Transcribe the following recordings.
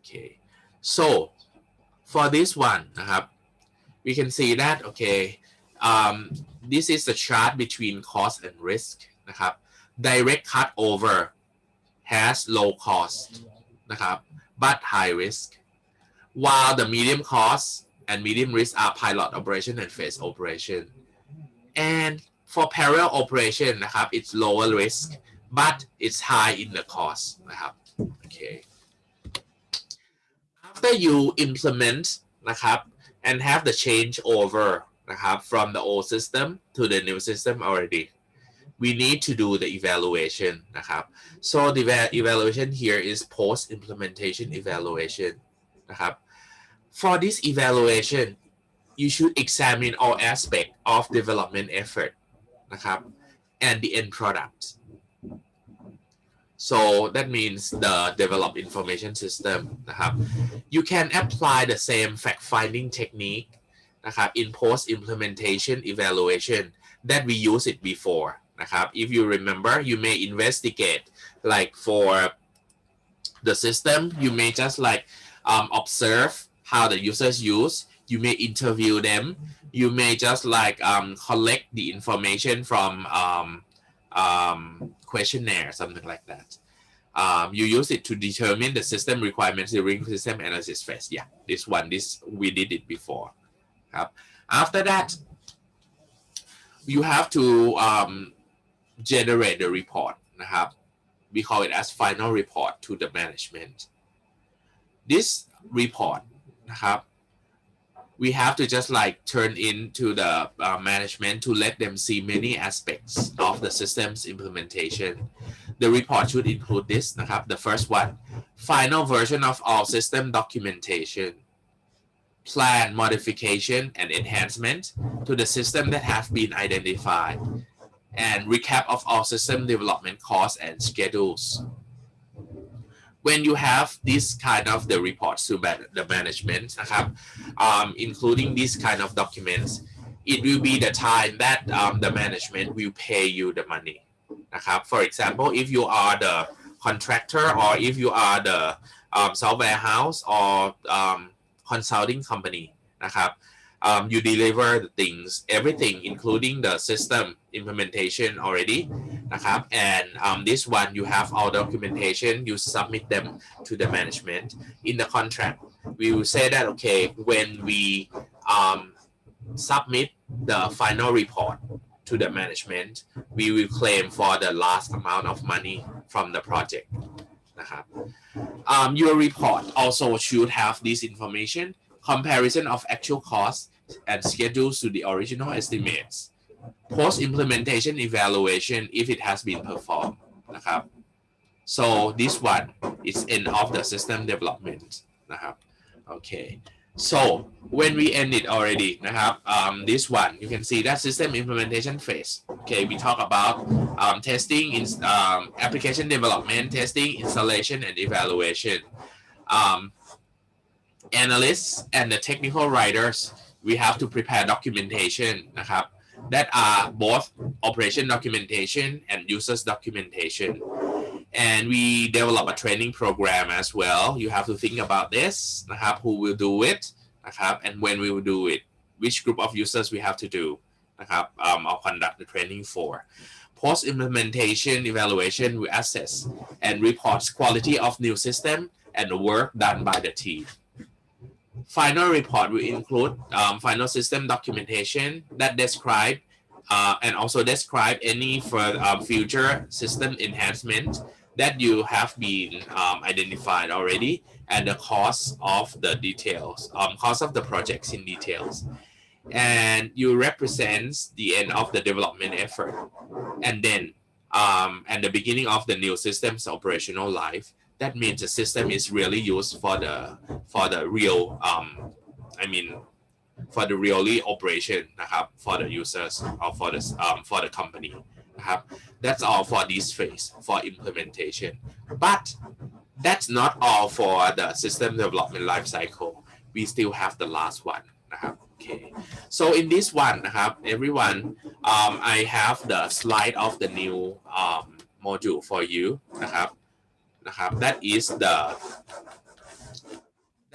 okay so for this one นะครับ we can see that okay this is the chart between cost and risk นะครับ direct cut over has low cost นะครับ but high risk while the medium cost and medium risk are pilot operation and phase operation and for parallel operation นะครับ it's lower risk but it's high in the cost นะครับ okay after you implement นะครับ and have the change over นะครับ from the old system to the new system already we need to do the evaluation นะครับ so the evaluation here is post implementation evaluation นะครับ for this evaluation you should examine all aspects of development effort นะครับ and the end product so that means the developed information system นะครับ you can apply the same fact finding technique นะครับ in post implementation evaluation that we use it before นะครับ if you remember you may investigate like for the system you may just like observe how the users use you may interview them you may just like collect the information from questionnaire something like that you use it to determine the system requirements during system analysis phase yeah this we did it before ครับ after that you have to generate the report นะครับ we call it as final report to the management this report นะครับ we have to just like turn into the management to let them see many aspects of the system's implementation the report should include this นะครับ the first one final version of all system documentation plan modification and enhancement to the system that have been identified and recap of all system development costs and schedules when you have this kind of the reports to the management นะครับ including this kind of documents it will be the time that the management will pay you the money นะครับ for example if you are the contractor or if you are the software house or consulting company นะครับ you deliver the things everything including the system implementation already นะครับ and this one you have all documentation you submit them to the management in the contract we will say that okay when we submit the final report to the management we will claim for the last amount of money from the project นะครับ your report also should have this information comparison of actual costs and schedules to the original estimates post implementation evaluation if it has been performed นะครับ so this one is end of the system development นะครับ okay so when we end it already นะครับ this one you can see that system implementation phase okay we talk about testing in application development testing installation and evaluation analysts and the technical writers we have to prepare documentation นะครับ that are both operation documentation and users documentation and we develop a training program as well you have to think about this นะครับ who will do it นะครับ and when we will do it which group of users we have to do นะครับ I'll conduct the training for post implementation evaluation we assess and reports quality of new system and the work done by the team final report will include final system documentation that describe and also describe any future system enhancement that you have been identified already and the cost of the details cost of the projects in details and you represent the end of the development effort and then and the beginning of the new system's operational life that means the system is really used for the real for the really operation นะครับ for the users or for the company นะครับ that's all for this phase for implementation but that's not all for the system development life cycle we still have the last one นะครับ okay so in this one นะครับ everyone I have the slide of the new module for you นะครับ that is the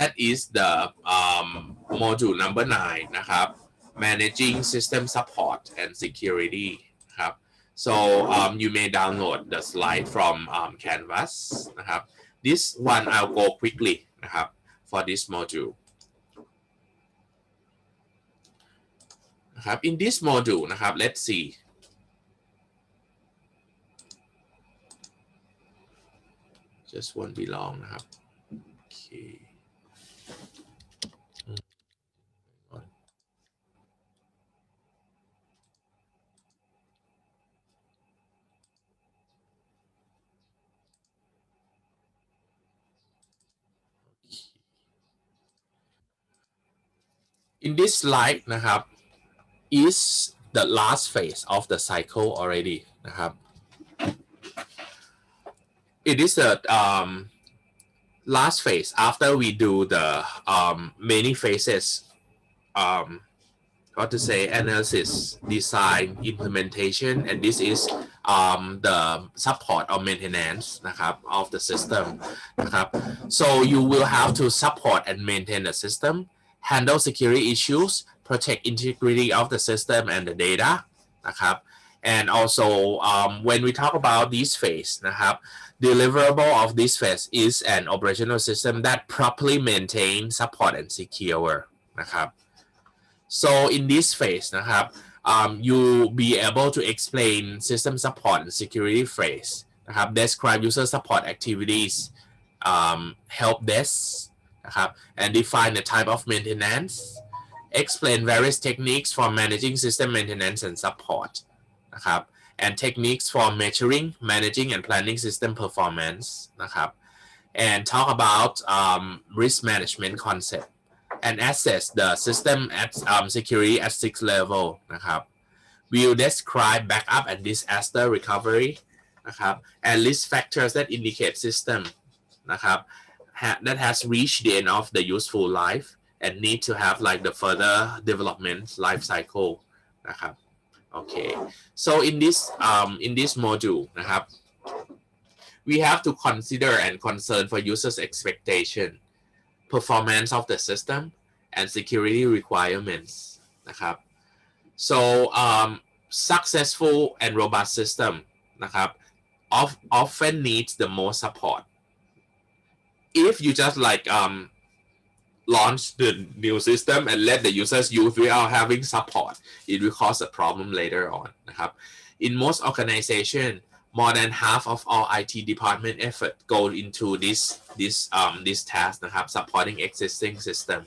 that is the module number 9 นะครับ managing system support and security ครับ so you may download the slide from Canvas นะครับ this one I'll go quickly นะครับ for this module นะครับ in this module นะครับ let's see just won't be long นะครับ okay in this slide นะครับ is the last phase of the cycle already นะครับ it is the last phase after we do the many phases what to say analysis design implementation and this is the support or maintenance นะครับ of the system นะครับ so you will have to support and maintain the system handle security issues protect integrity of the system and the data นะครับ and also when we talk about this phase นะครับ deliverable of this phase is an operational system that properly maintain support and secure นะครับ so in this phase นะครับ you be able to explain system support and security phase นะครับ describe user support activities help desk นะครับ and define the type of maintenance explain various techniques for managing system maintenance and support นะครับ and techniques for measuring managing and planning system performance นะครับ and talk about risk management concept and assess the system at security at 6 level นะครับ will describe backup and disaster recovery นะครับ and list factors that indicate system นะครับ that has reached the end of the useful life and need to have like the further development life cycle นะครับ okay so in this module นะครับ we have to consider and concern for users expectation performance of the system and security requirements นะครับ so successful and robust system นะครับ often needs the most support if you just like launch the new system and let the users use without having support it will cause a problem later on นะครับ in most organization more than half of all IT department effort go into this task นะครับ supporting existing system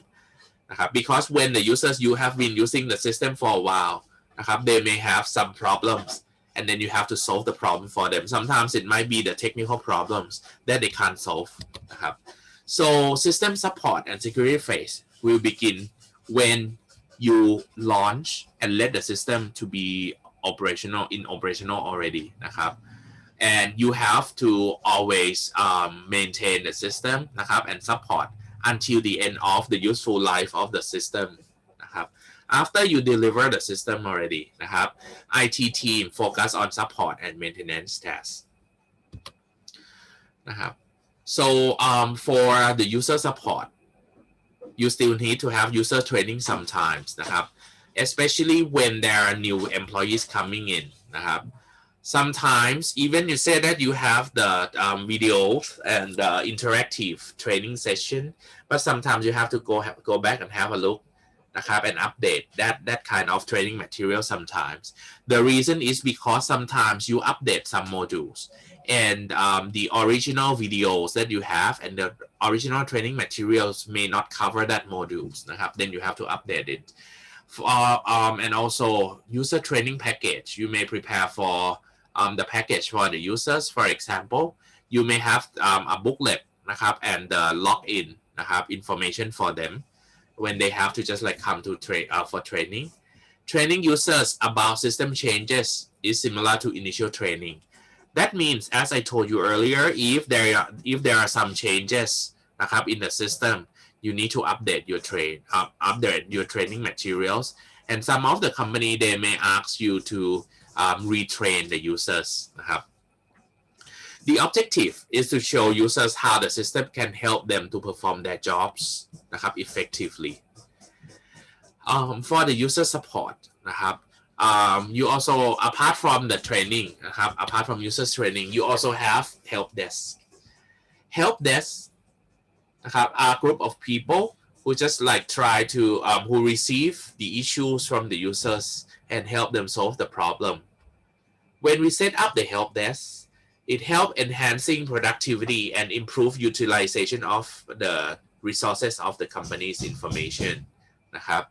นะครับ because when the users you have been using the system for a while นะครับ they may have some problems and then you have to solve the problem for them sometimes it might be the technical problems that they can't solve นะครับ so system support and security phase will begin when you launch and let the system to be operational already นะครับ and you have to always maintain the system นะครับ and support until the end of the useful life of the system นะครับ after you deliver the system already นะครับ IT team focus on support and maintenance tasks นะครับ so for the user support you still need to have user training sometimes นะครับ especially when there are new employees coming in นะครับ sometimes even you say that you have the video and interactive training session but sometimes you have to go back and have a look นะครับ and update that kind of training material sometimes the reason is because sometimes you update some modules and the original videos that you have and the original training materials may not cover that modules นะครับ then you have to update it and also user training package you may prepare for the package for the users for example you may have a booklet นะครับ and the login นะครับ information for them when they have to just like come to for training users about system changes is similar to initial training that means as I told you earlier if there are some changes นะครับ in the system you need to update your training materials and some of the company they may ask you to retrain the users นะครับ The objective is to show users how the system can help them to perform their jobs นะครับ effectively. For the user support นะครับ you also apart from the training นะครับ apart from users training you also have help desk นะครับ are a group of people who just like try to who receive the issues from the users and help them solve the problem. When we set up the help desk, it helps enhancing productivity and improve utilization of the resources of the company's information นะครับ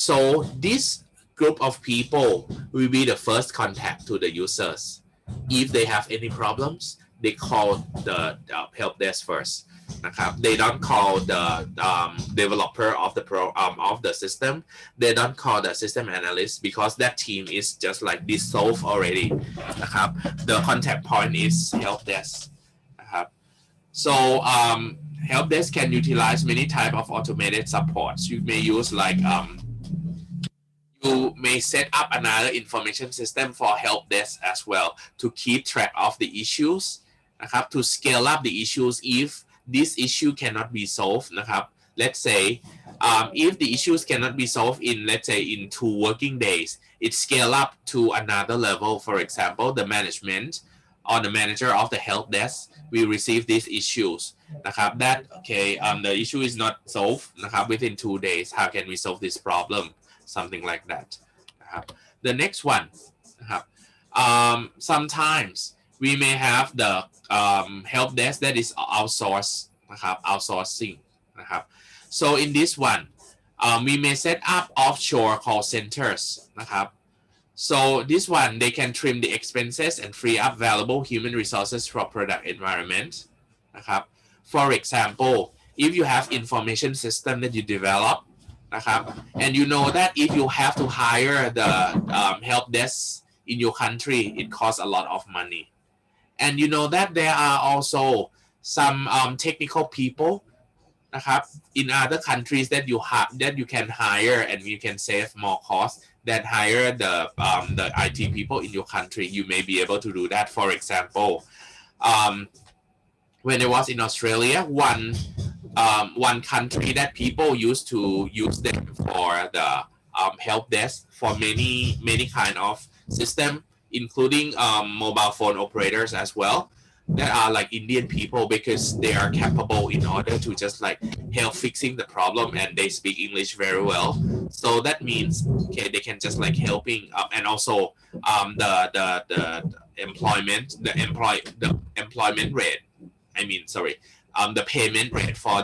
so this group of people will be the first contact to the users. If they have any problems, they call the help desk first นะครับ they don't call the developer of the system. They don't call the system analyst because that team is just like dissolved already นะครับ the contact point is help desk นะครับ so help desk can utilize many type of automated supports. You may use like you may set up another information system for help desk as well to keep track of the issues นะครับ to scale up the issues if this issue cannot be solved นะครับ let's say if the issues cannot be solved in let's say in 2 working days it scale up to another level. For example, the management or the manager of the help desk will receive these issues นะครับ that okay the issue is not solved นะครับ within 2 days. How can we solve this problem? Something like that นะครับ the next one นะครับ sometimes we may have the help desk that is outsourced นะครับ outsourcing นะครับ so in this one we may set up offshore call centers นะครับ so this one they can trim the expenses and free up valuable human resources for product environment นะครับ for example if you have information system that you develop นะครับ and you know that if you have to hire the help desk in your country it costs a lot of money. And you know that there are also some technical people นะครับ in other countries that you can hire and you can save more cost than hire the IT people in your country. You may be able to do that. For example, when I was in Australia, one country that people used to use them for the help desk for many kind of system, including mobile phone operators as well, that are like Indian people because they are capable in order to just like help fixing the problem and they speak English very well. So that means okay they can just like helping and also the employment rate. I mean sorry. The payment rate for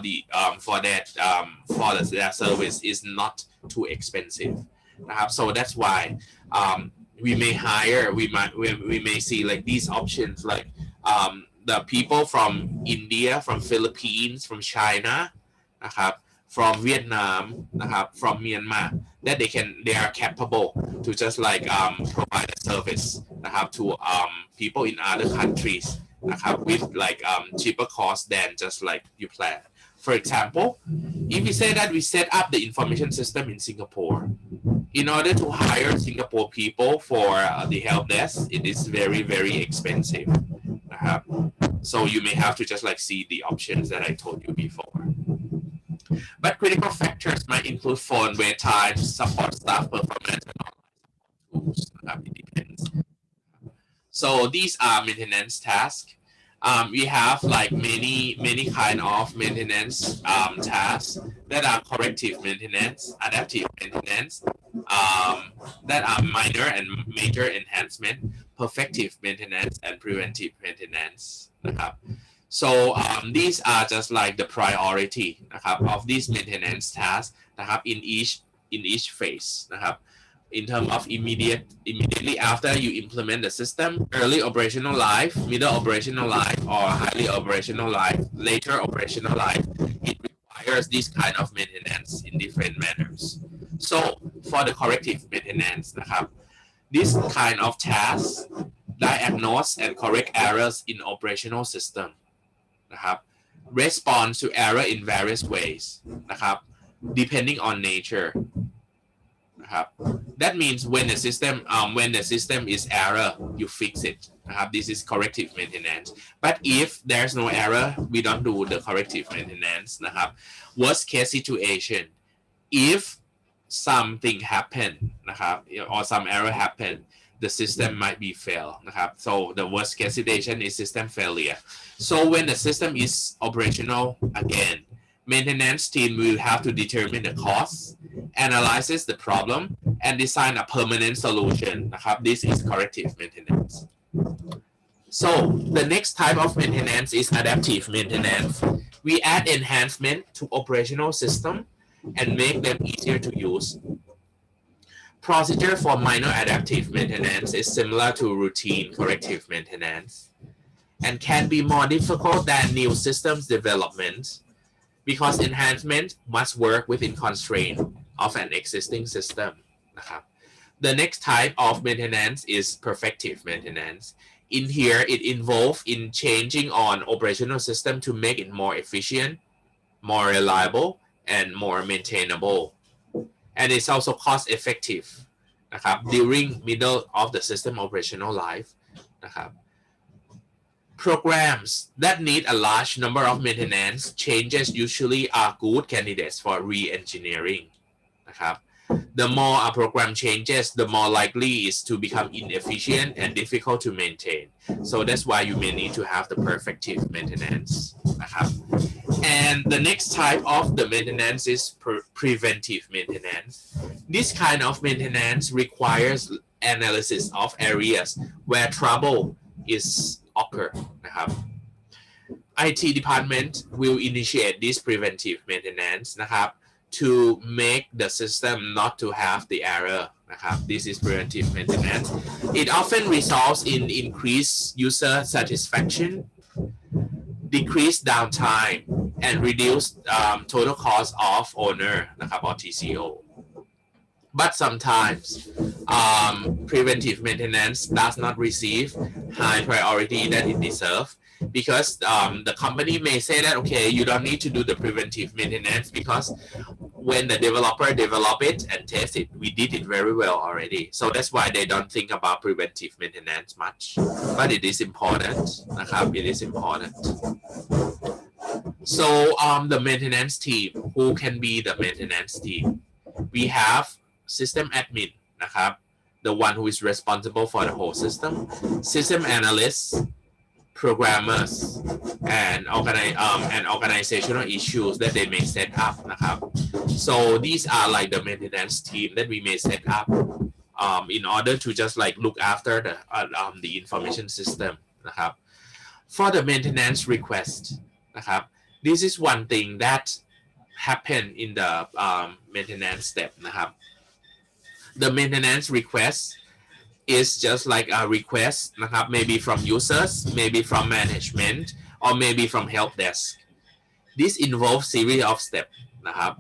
their service is not too expensive นะครับ so that's why we may see like these options like the people from India, from Philippines, from China นะครับ from Vietnam นะครับ from Myanmar that they are capable to just like provide a service นะครับ to people in other countries นะครับ with like cheaper cost than just like you plan. For example, if we say that we set up the information system in Singapore, in order to hire Singapore people for the help desk, it is very, very expensive. So you may have to just like see the options that I told you before. But critical factors might include phone wait times, support staff performance, and online tools. It depends. So these are maintenance tasks. We have like many kind of maintenance tasks that are corrective maintenance, adaptive maintenance, that are minor and major enhancement, perfective maintenance, and preventive maintenance นะครับ so these are just like the priority นะครับ of these maintenance tasks นะครับ in each phase นะครับ in terms of immediately after you implement the system, early operational life, middle operational life, or highly operational life, later operational life, it requires this kind of maintenance in different manners. So for the corrective maintenance นะครับ this kind of tasks diagnose and correct errors in operational system นะครับ respond to error in various ways นะครับ depending on nature นะครับ that means when the system is error you fix it นะครับ this is corrective maintenance but if there's no error we don't do the corrective maintenance นะครับ worst case situation if something happen นะครับ or some error happen the system might be fail นะครับ so the worst case situation is system failure so when the system is operational again maintenance team will have to determine the cause analyzes the problem and design a permanent solution นะครับ this is corrective maintenance so the next type of maintenance is adaptive maintenance we add enhancement to operational system and make them easier to use procedure for minor adaptive maintenance is similar to routine corrective maintenance and can be more difficult than new systems development because enhancement must work within constraint of an existing system นะครับ The next type of maintenance is perfective maintenance. In here, it involves in changing on operational system to make it more efficient, more reliable, and more maintainable. And it's also cost effective นะครับ during middle of the system operational life นะครับ Programs that need a large number of maintenance changes usually are good candidates for re-engineering นะครับ The more a program changes, the more likely is to become inefficient and difficult to maintain. So that's why you may need to have the perfective maintenance นะครับ And the next type of the maintenance is preventive maintenance. This kind of maintenance requires analysis of areas where trouble is occur นะครับ IT department will initiate this preventive maintenance นะครับ to make the system not to have the error นะครับ this is preventive maintenance it often results in increased user satisfaction decreased downtime and reduced total cost of owner นะครับ or TCO but sometimes preventive maintenance does not receive high priority that it deserves because the company may say that okay you don't need to do the preventive maintenance because when the developer develop it and test it we did it very well already so that's why they don't think about preventive maintenance much but it is important นะครับ it is important so the maintenance team who can be the maintenance team we have system admin นะครับ the one who is responsible for the whole system system analysts programmers and organizational issues that they may set up นะครับ so these are like the maintenance team that we may set up in order to just like look after the information system นะครับ for the maintenance request นะครับ this is one thing that happen in the maintenance step นะครับ the maintenance request is just like a request นะครับ maybe from users maybe from management or maybe from help desk this involves series of steps นะครับ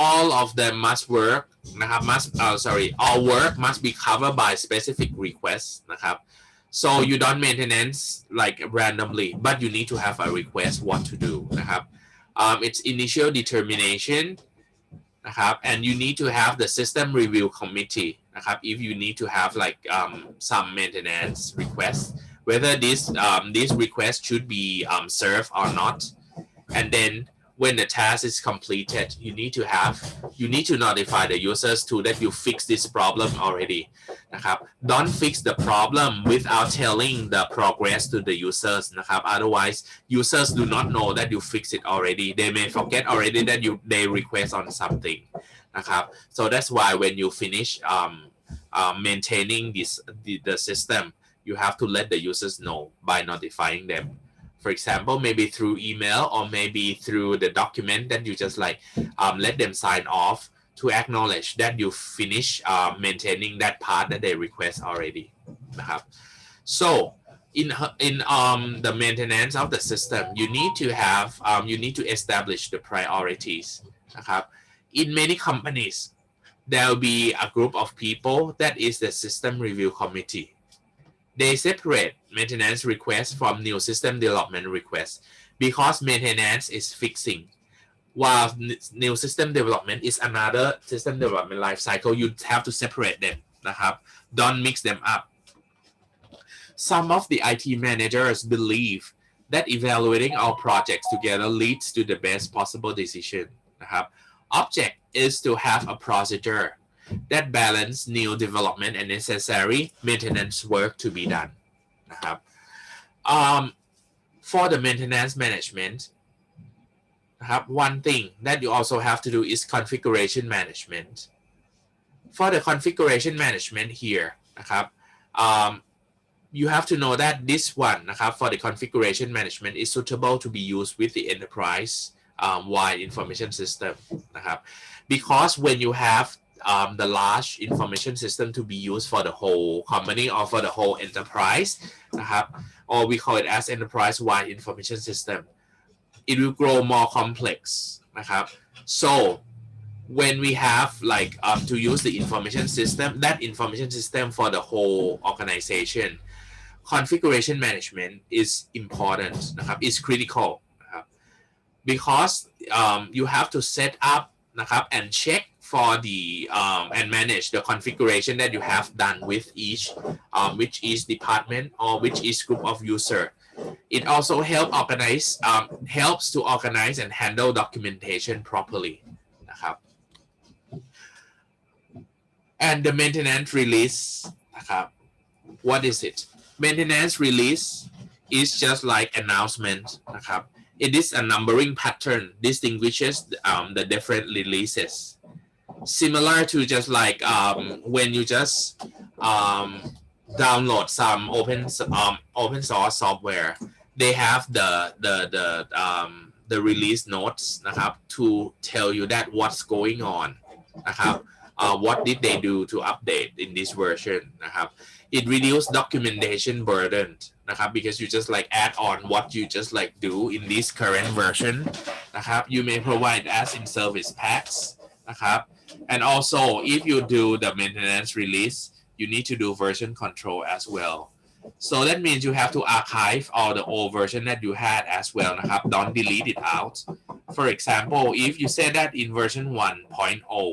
all of them must work นะครับ all work must be covered by specific requests นะครับ so you don't maintenance like randomly but you need to have a request what to do นะครับ it's initial determination นะครับ and you need to have the system review committee นะครับ if you need to have like some maintenance requests whether this request should be served or not and then when the task is completed you need to notify the users too that you fix this problem already นะครับ don't fix the problem without telling the progress to the users นะครับ otherwise users do not know that you fix it already they may forget already that they request on something นะครับ so that's why when you finish maintaining the system you have to let the users know by notifying them for example maybe through email or maybe through the document that you just like let them sign off to acknowledge that you finish maintaining that part that they request already นะครับ so in the maintenance of the system you need to establish the priorities นะครับ in many companies there will be a group of people that is the system review committee they separate maintenance requests from new system development requests because maintenance is fixing while new system development is another system development life cycle. You have to separate them นะครับ don't mix them up. Some of the IT managers believe that evaluating all projects together leads to the best possible decision นะครับ Object is to have a procedure that balance new development and necessary maintenance work to be done นะครับ for the maintenance management นะครับ one thing that you also have to do is configuration management. For the configuration management here นะครับ you have to know that this one นะครับ for the configuration management is suitable to be used with the enterprise wide information system นะครับ because when you have the large information system to be used for the whole company or for the whole enterprise นะครับ or we call it as enterprise wide information system, it will grow more complex นะครับ so when we have like to use the information system, that information system for the whole organization, configuration management is important นะครับ is critical นะครับ because you have to set up นะครับ and check for the and manage the configuration that you have done with each department or which each group of user. It also helps to organize and handle documentation properly นะครับ and the maintenance release นะครับ what is it? Maintenance release is just like announcement นะครับ it is a numbering pattern distinguishes the different releases, similar to just like when you just download some open source software, they have the release notes นะครับ to tell you that what's going on นะครับ what did they do to update in this version นะครับ it reduces documentation burden นะครับ because you just like add on what you just like do in this current version นะครับ you may provide as in service packs นะครับ and also if you do the maintenance release, you need to do version control as well. So that means you have to archive all the old version that you had as well นะครับ don't delete it out. For example, if you say that in version 1.0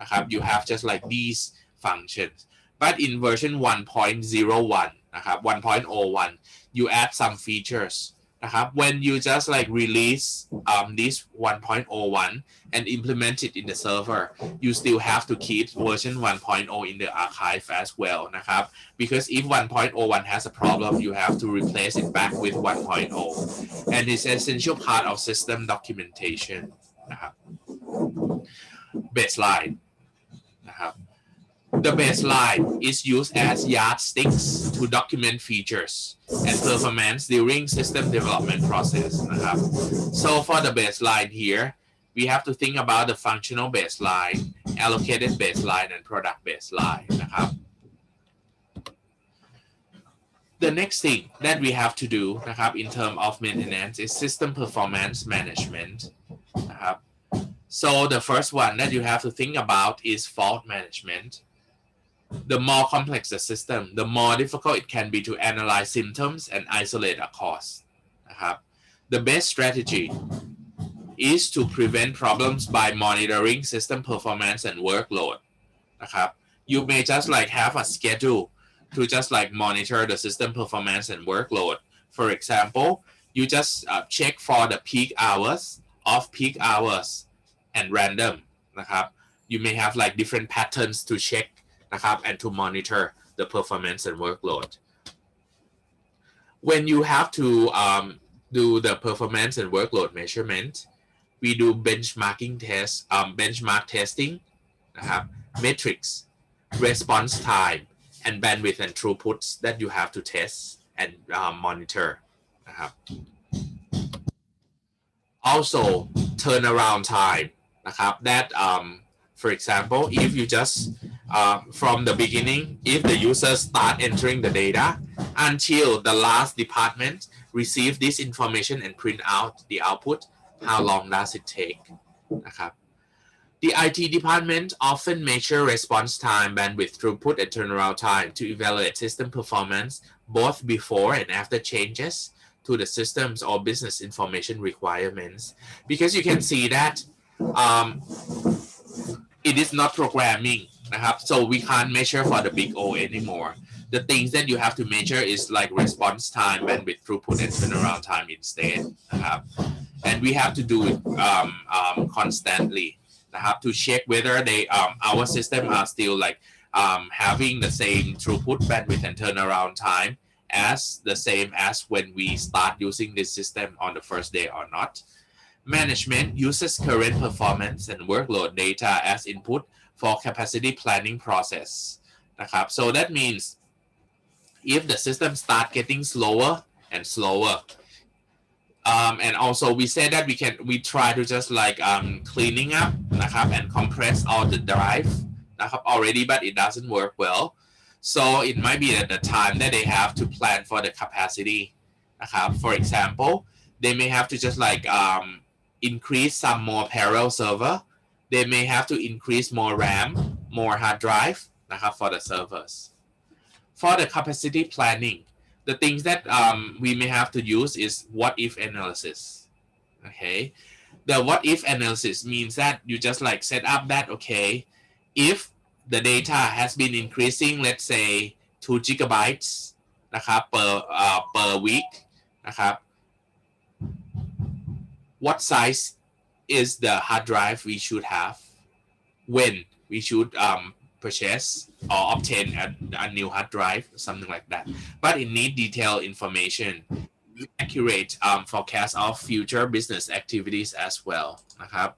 นะครับ, you have just like these functions, but in version 1.01 นะครับ 1.01 you add some features นะครับ when you just like release this 1.01 and implement it in the server, you still have to keep version 1.0 in the archive as well นะครับ because if 1.01 has a problem, you have to replace it back with 1.0, and it's an essential part of system documentation นะครับ baseline นะครับ The baseline is used as yardsticks to document features and performance during system development process นะครับ so for the baseline here, we have to think about the functional baseline, allocated baseline, and product baseline นะครับ The next thing that we have to do นะครับ in terms of maintenance is system performance management นะครับ so the first one that you have to think about is fault management. The more complex the system, the more difficult it can be to analyze symptoms and isolate a cause นะครับ The best strategy is to prevent problems by monitoring system performance and workload นะครับ You may just like have a schedule to just like monitor the system performance and workload. For example, you just check for the peak hours, off-peak hours, and random นะครับ You may have like different patterns to check นะครับ and to monitor the performance and workload. When you have to do the performance and workload measurement, we do benchmarking test, benchmark testing นะครับ metrics, response time, and bandwidth and throughputs that you have to test and monitor นะครับ also turnaround time นะครับ that for example, if you just from the beginning, if the user start entering the data until the last department receive this information and print out the output, how long does it take นะครับ The IT department often measure response time, bandwidth, throughput, and turnaround time to evaluate system performance both before and after changes to the systems or business information requirements, because you can see that it is not programmingนะครับ so we can't measure for the big O anymore. The things that you have to measure is like response time, bandwidth, throughput, and turnaround time instead นะครับ and we have to do it constantly นะครับ to check whether they our system are still like having the same throughput, bandwidth, and turnaround time as the same as when we start using this system on the first day or not. Management uses current performance and workload data as input for capacity planning process นะครับ so that means if the system start getting slower and slower and also we say that we try to just like cleaning up นะครับ and compress all the drive นะครับ already, but it doesn't work well, so it might be at the time that they have to plan for the capacity นะครับ for example they may have to just like increase some more parallel server. They may have to increase more RAM, more hard drive นะครับ for the servers. For the capacity planning, the things that we may have to use is what if analysis. Okay, the what if analysis means that you just like set up that, okay, if the data has been increasing, let's say 2 gigabytes นะครับ per week นะครับ what size is the hard drive we should have, when we should purchase or obtain a new hard drive, something like that. But it needs detailed information, accurate forecast of future business activities as well นะครับ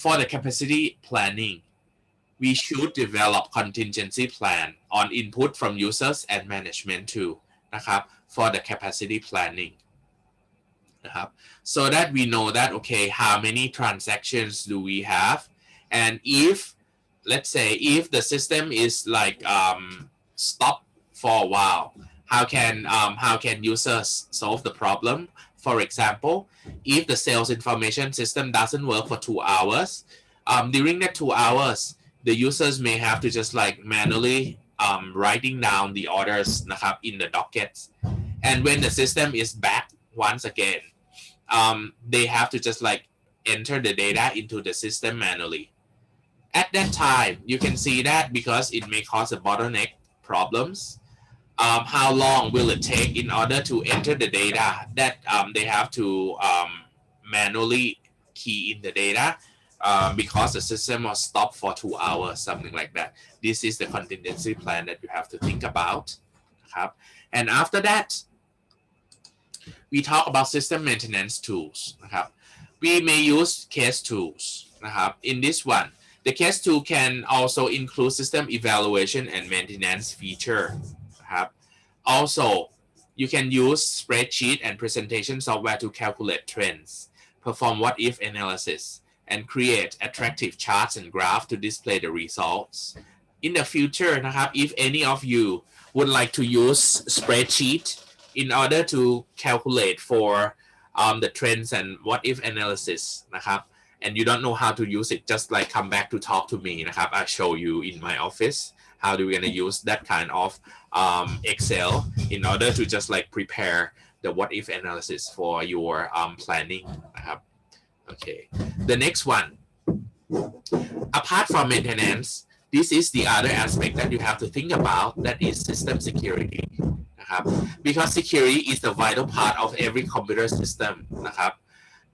for the capacity planning, we should develop contingency plan on input from users and management too นะครับ for the capacity planning นะครับ so that we know that, okay, how many transactions do we have, and if let's say if the system is like stop for a while, how can users solve the problem? For example, if the sales information system doesn't work for 2 hours, during that 2 hours the users may have to just like manually writing down the orders นะครับ in the dockets, and when the system is back once again, they have to just like enter the data into the system manually. At that time, you can see that because it may cause a bottleneck problems. How long will it take in order to enter the data that they have to manually key in the data because the system was stopped for 2 hours, something like that. This is the contingency plan that you have to think about ครับ and after that we talk about system maintenance tools นะครับ we may use case tools นะครับ in this one the case tool can also include system evaluation and maintenance feature นะครับ also you can use spreadsheet and presentation software to calculate trends, perform what if analysis, and create attractive charts and graphs to display the results. In the future นะครับ if any of you would like to use spreadsheet in order to calculate for the trends and what if analysis นะครับ and you don't know how to use it, just like come back to talk to me นะครับ I'll show you in my office how do we gonna use that kind of Excel in order to just like prepare the what if analysis for your planning นะครับ okay, the next one, apart from maintenance, this is the other aspect that you have to think about, that is system security นะครับ because security is the vital part of every computer system นะครับ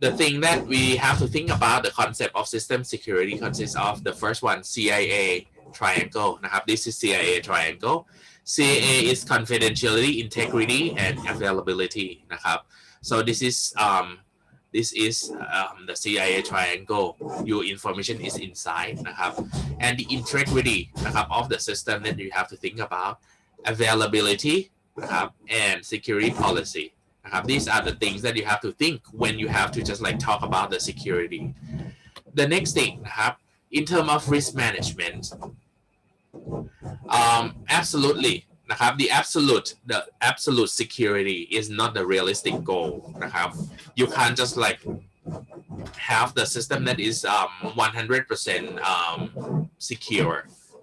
the thing that we have to think about, the concept of system security consists of the first one, CIA triangle นะครับ this is CIA triangle. CIA is confidentiality, integrity, and availability นะครับ so this is the CIA triangle. Your information is inside นะครับ and the integrity นะครับ of the system that you have to think about, availability นะครับ and security policy นะครับ these are the things that you have to think when you have to just like talk about the security. The next thing นะครับ in terms of risk management, absolutely นะครับ the absolute security is not the realistic goal นะครับ you can't just like have the system that is 100% secure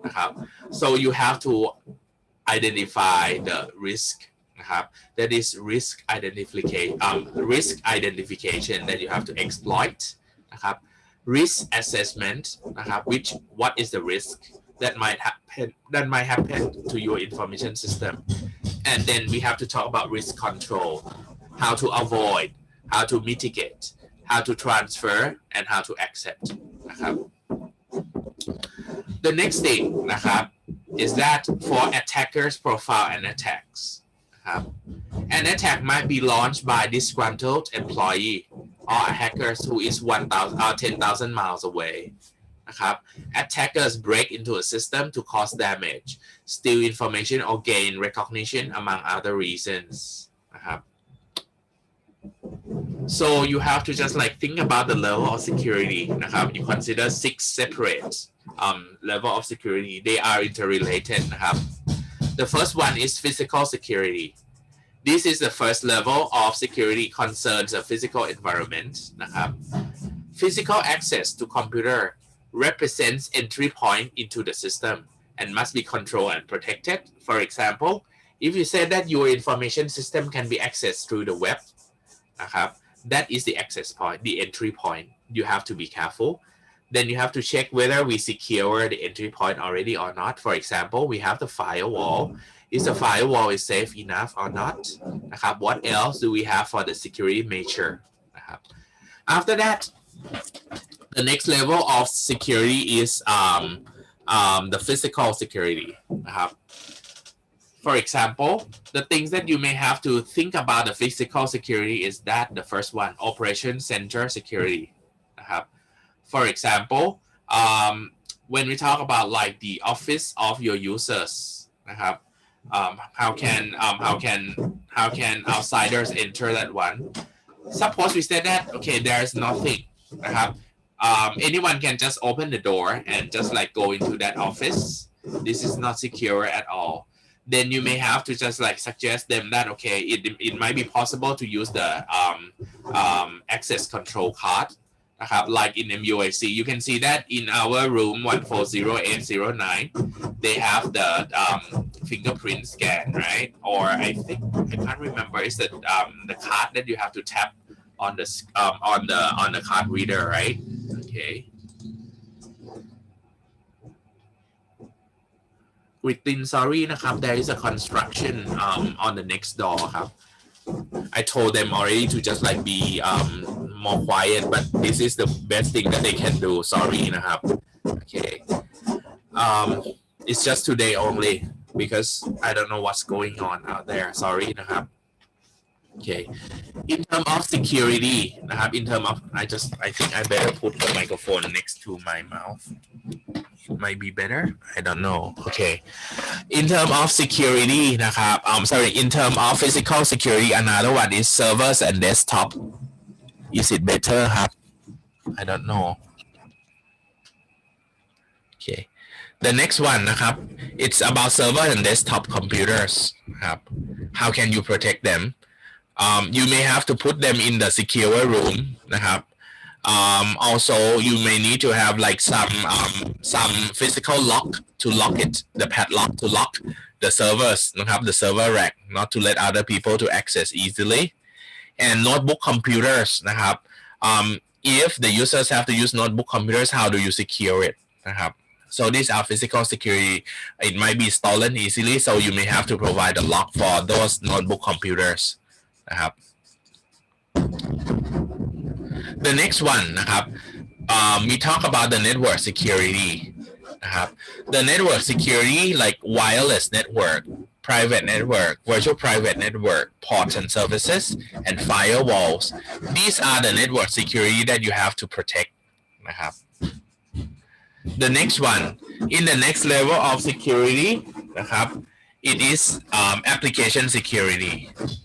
นะครับ so you have to identify the risk นะครับ that is risk identification that you have to exploit นะครับ risk assessment นะครับ what is the risk that might happen to your information system, and then we have to talk about risk control, how to avoid, how to mitigate, how to transfer, and how to accept นะครับ the next thing นะครับ is that for attackers profile and attacks นะครับ an attack might be launched by disgruntled employee or a hacker who is 10,000 miles away นะครับ attackers break into a system to cause damage, steal information or gain recognition among other reasons นะครับ so you have to just like think about the level of security นะครับ you consider 6 separate level of security. They are interrelated นะครับ the first one is physical security. This is the first level of security concerns the physical environment นะครับ physical access to computer represents entry point into the system and must be controlled and protected. For example, if you say that your information system can be accessed through the web นะครับ that is the access point, the entry point. You have to be careful. Then you have to check whether we secure the entry point already or not. For example, we have the firewall. Is the firewall is safe enough or not นะครับ what else do we have for the security measure นะครับ after that the next level of security is the physical security นะครับ for example, the things that you may have to think about the physical security is that the first one, operation center security นะครับ for example, when we talk about like the office of your users นะครับ how can outsiders enter that one? Suppose we said that okay, there's nothing นะครับ anyone can just open the door and just like go into that office. This is not secure at all. Then you may have to just like suggest them that okay, it might be possible to use the access control card นะครับ like in MUIC. You can see that in our room 140809 they have the fingerprint scan, right? Or I think I can't remember, it's the card that you have to tap on the card reader, right? Okay. Within sorry นะครับ there is a construction on the next door ครับ I told them already to just like be more quiet, but this is the best thing that they can do. Sorry นะครับ okay. It's just today only because I don't know what's going on out there. Sorry นะครับ okay. In terms of security นะครับ in terms of I think I better put the microphone next to my mouth. Might be better. I don't know. Okay. In terms of security นะครับ sorry, in terms of physical security, another one is servers and desktop. Is it better ครับ I don't know. Okay. The next one นะครับ it's about server and desktop computers ครับ how can you protect them? You may have to put them in the secure room นะครับ also you may need to have like some physical lock to lock it, the padlock to lock the servers นะครับ the server rack, not to let other people to access easily. And notebook computers นะครับ if the users have to use notebook computers, how do you secure it นะครับ so these are physical security. It might be stolen easily, so you may have to provide a lock for those notebook computers นะครับ the next one นะครับ we talk about the network security นะครับ the network security like wireless network, private network, virtual private network, ports and services, and firewalls. These are the network security that you have to protect นะครับ the next one, in the next level of security นะครับ it is application security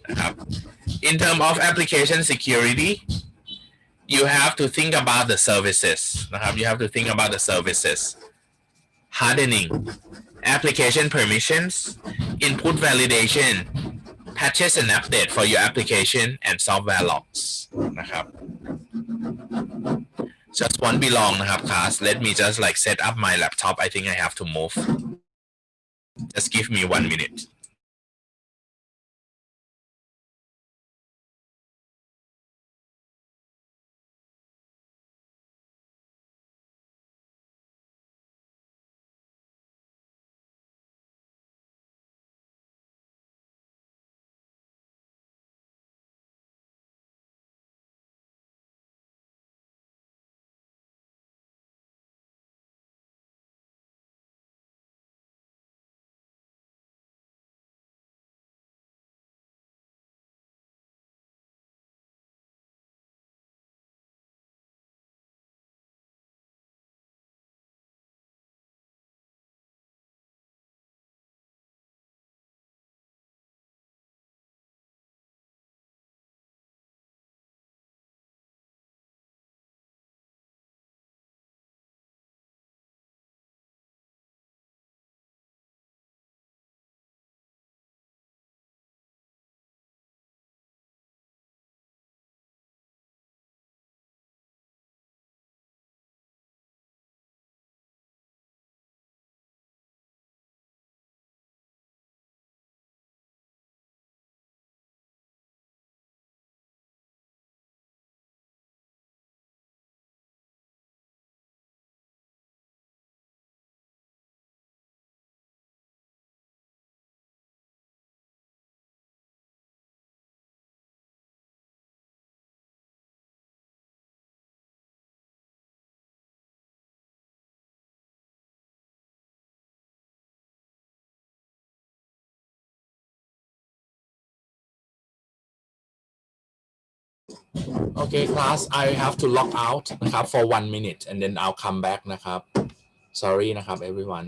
นะครับ in terms of application security, you have to think about the services นะครับ you have to think about the services, hardening, application permissions, input validation, patches and update for your application, and software logs นะครับ just won't be long นะครับ class. Let me just like set up my laptop. I think I have to move. Just give me 1 minute. Okay class I have to log out นะครับ for 1 minute and then I'll come back นะครับ sorry นะครับ everyone